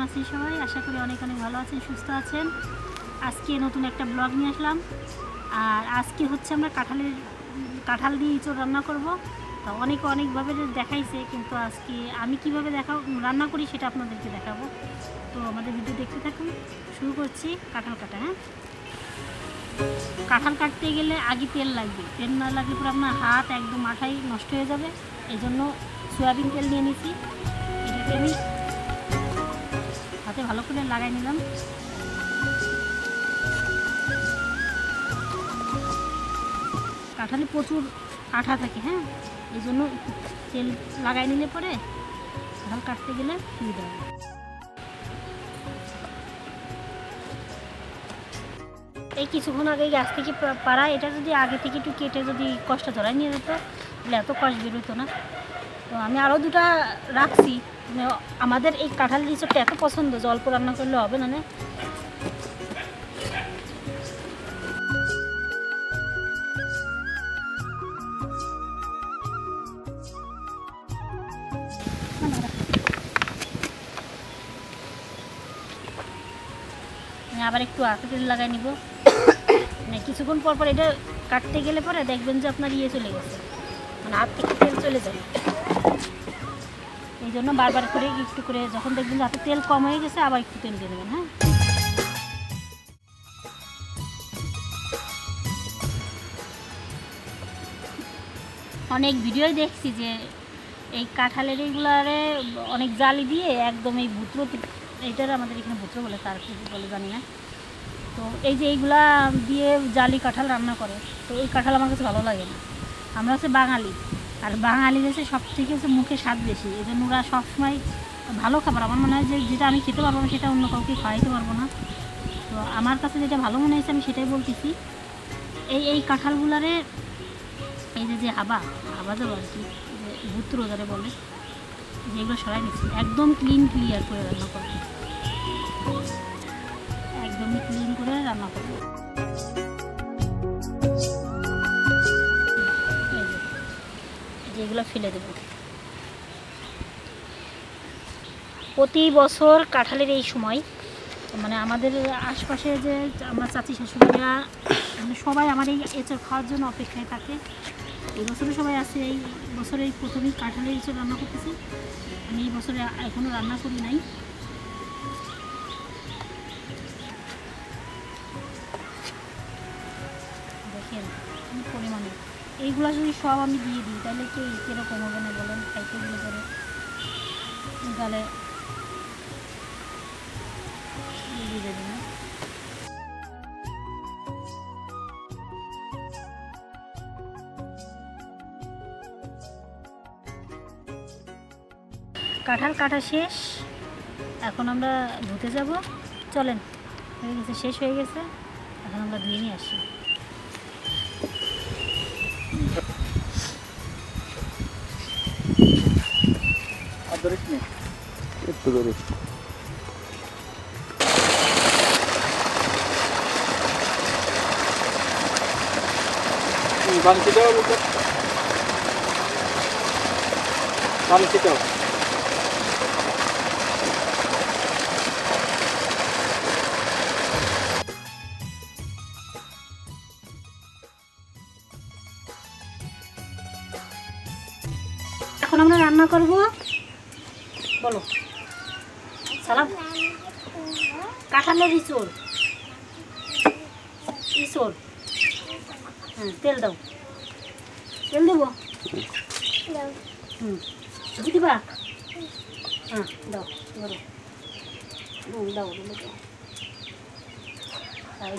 আছেন সবাই? আশা করি অনেক অনেক ভালো আছেন, সুস্থ আছেন। আজকে নতুন একটা ব্লগ নিয়ে আসলাম। আর আজকে হচ্ছে আমরা কাঁঠাল দিয়ে ইঁচড় রান্না করব। তো অনেকভাবে দেখাইছে, কিন্তু আজকে আমি কিভাবে রান্না করি সেটা আপনাদেরকে দেখাবো। তো আমাদের ভিডিও দেখতে থাকুন। শুরু করছি কাঁঠাল কাটা। হ্যাঁ, কাঁঠাল কাটতে গেলে আগে তেল লাগবে। তেল না লাগলে পরে আপনার হাত একদম মাথায় নষ্ট হয়ে যাবে। এই জন্য সয়াবিন তেল নিয়ে নিয়েছি। এটাকে আমি হাতে ভালো করে লাগাই নিলাম। কাঁঠালে প্রচুর আঠা থাকে। হ্যাঁ, এই জন্য তেল লাগাই নিলে পরে কাঁঠাল কাটতে গেলে সুবিধা হবে। এই কিছুক্ষণ আগে গাছ থেকে পাড়া, এটা যদি আগে থেকে একটু কেটে যদি কষ্ট ধরায় নিয়ে যেত তাহলে এত কষ্ট বেরোতো না। তো আমি আরও দুটা রাখছি। আমাদের এই কাঁঠাল ইঁচড়টা এত পছন্দ যে অল্প রান্না করলে হবে না। আবার একটু হাতে তেল লাগাই নিব। কিছুক্ষণ পর এটা কাটতে গেলে পরে দেখবেন যে আপনার চলে গেছে, হাত থেকে তেল চলে যাবে। এই জন্য বারবার করে একটু করে যখন দেখবেন যে হাতে তেল কম হয়ে গেছে আবার একটু তেল দিয়ে দেবেন। হ্যাঁ, অনেক ভিডিওই দেখছি যে এই কাঁঠালের এইগুলারে অনেক জালি দিয়ে একদম এই ভুত্র, এইটার আমাদের এখানে ভুত্র বলে, তার কি বলে জানি না। তো এই যে এইগুলা দিয়ে জালি কাঁঠাল রান্না করে, তো এই কাঁঠাল আমার কাছে ভালো লাগে না। আমরা হচ্ছে বাঙালি, আর বাঙালি হচ্ছে সব থেকে হচ্ছে মুখে স্বাদ বেশি। এই জন্য ওরা সবসময় ভালো খাবার, আমার মনে হয় যে যেটা আমি খেতে পারবো না সেটা অন্য কাউকে খাওয়াইতে পারবো না। তো আমার কাছে যেটা ভালো মনে হয়েছে আমি সেটাই বলতেছি। এই কাঁঠালগুলারে এই যে হাবা যাবো আর কি, যে ভুত্র যারা বলে, যেগুলো সরাই নিচ্ছি একদম ক্লিয়ার করে রান্না করবো। একদমই ক্লিন করে রান্না করবো। যেগুলো ফেলে দেবো। প্রতি বছর কাঁঠালের এই সময় আমাদের আশপাশে যে আমার চাচি শাশুড়িরা সবাই আমার এই এঁচড় খাওয়ার জন্য অপেক্ষায় থাকে। এই বছরে সবাই আছে। এই বছরে প্রথমেই কাঁঠালের এঁচড় রান্না করতেছি। আমি এই বছরে এখনও রান্না করি নাই। দেখেন পরিমাণে এইগুলো যদি সব আমি দিয়ে দিই তাহলে কীরকম হবে না বলেন? খাইতে গেলে পরে গালে দিয়ে দেবে না। কাঁঠাল কাটা শেষ, এখন আমরা ধুতে যাব। চলেন, হয়ে গেছে, শেষ হয়ে গেছে, এখন আমরা ধুয়ে নিয়ে আসি। এখন আমরা রান্না করব। বলো সালাম। কাঁঠালের ইঁচড়। হ্যাঁ, তেল দাও। তেল দেবো? দিবা? হ্যাঁ, দাও বলো। দাও বলো দাও। হ্যাঁ,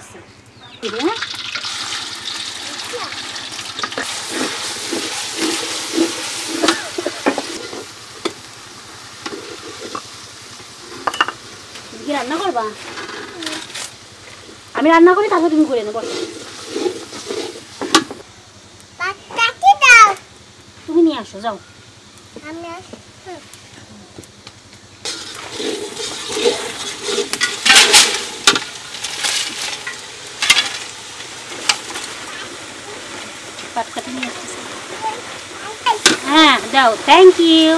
কি রান্না করবা? আমি রান্না করি, তারপর তুমি করে নেবো। তুমি নিয়ে আসো, যাও। পাটকাঠি নিয়ে আসতেছি। হ্যাঁ, দাও। Thank you.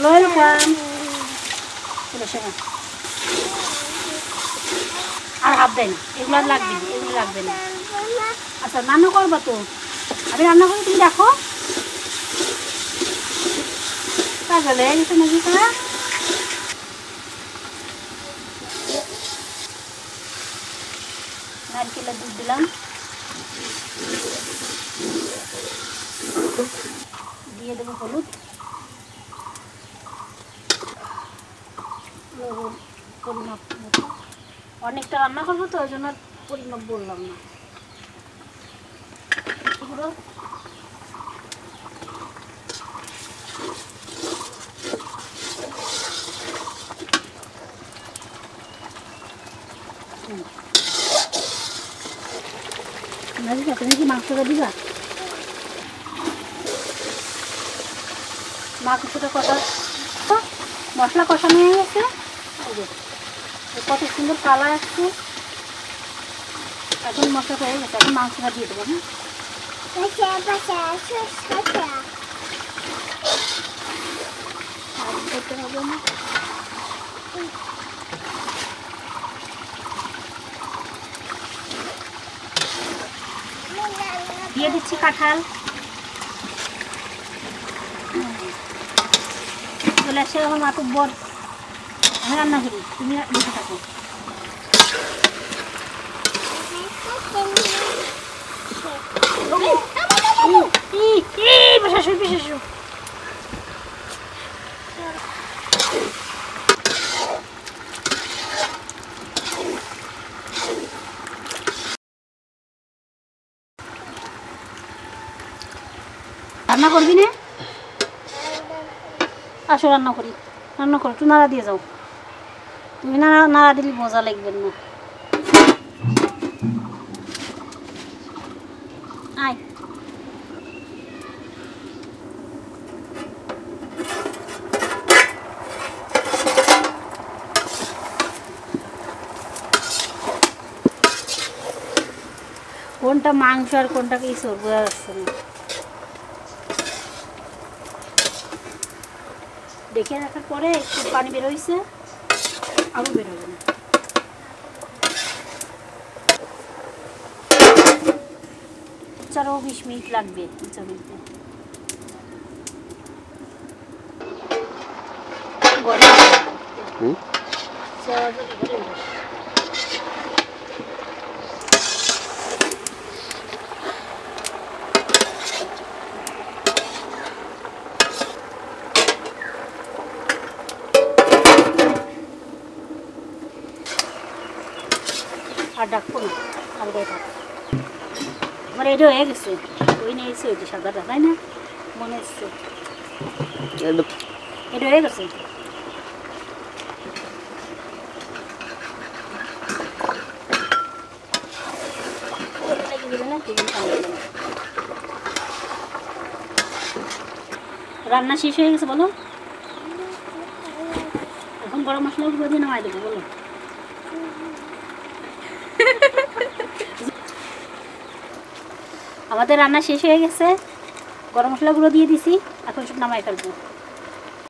ওয়েলকাম। চলে সময় আর হাফ দেয় না, এগুলো আর লাগবে না, এগুলো লাগবে না। আচ্ছা রান্না করবা তো, আমি রান্না করি, তুমি দেখো। তাহলে গেছে নাকি তা নারকেলের দুধ দিলাম, দিয়ে দেবো হলুদ, লবণ পরিমাপ মতো। অনেকটা রান্না করবো তো ওই জন্য পরিমাপ বললাম না। এগুলো তুমি কি মাংসটা দিবা? মাংসটা কষা, মশলা কষানো হয়ে গেছে, কত সুন্দর কালার আসছে। এখন মশলাটা হয়ে গেছে, এখন মাংসটা দিয়ে দেবো। করতে হবে না, দিয়ে দিচ্ছি কাঁঠাল। চলে আসছে আমার মাতুব্বর, আমি রান্না করি, তুমি বসে থাকো। রান্না করবি না? আসো রান্না করি, রান্না করো, একটু নাড়া দিয়ে যাও। তুমি নাড়া দিলে মজা লাগবে না। আয় কোনটা মাংস আর কোনটা কি বোঝা যাচ্ছে না, দেখে রাখার পরে একটু পানি বেরোইছে, আরও বেরোবে না। 15-20 মিনিট লাগবে। আর ডাকবো না, আলগাই থাক। আমার এটা হয়ে গেছে, ওই নিয়ে এসে ওই যে সাদাটা, তাই না? মনে এসছে এটা হয়ে গেছে। রান্না শেষ হয়ে গেছে বলো, এখন গরম মশলা দিয়ে নামাই দেবো বলো। আমাদের রান্না শেষ হয়ে গেছে, গরম মশলাগুলো দিয়ে দিছি, এখন সব নামাই ফেলবো।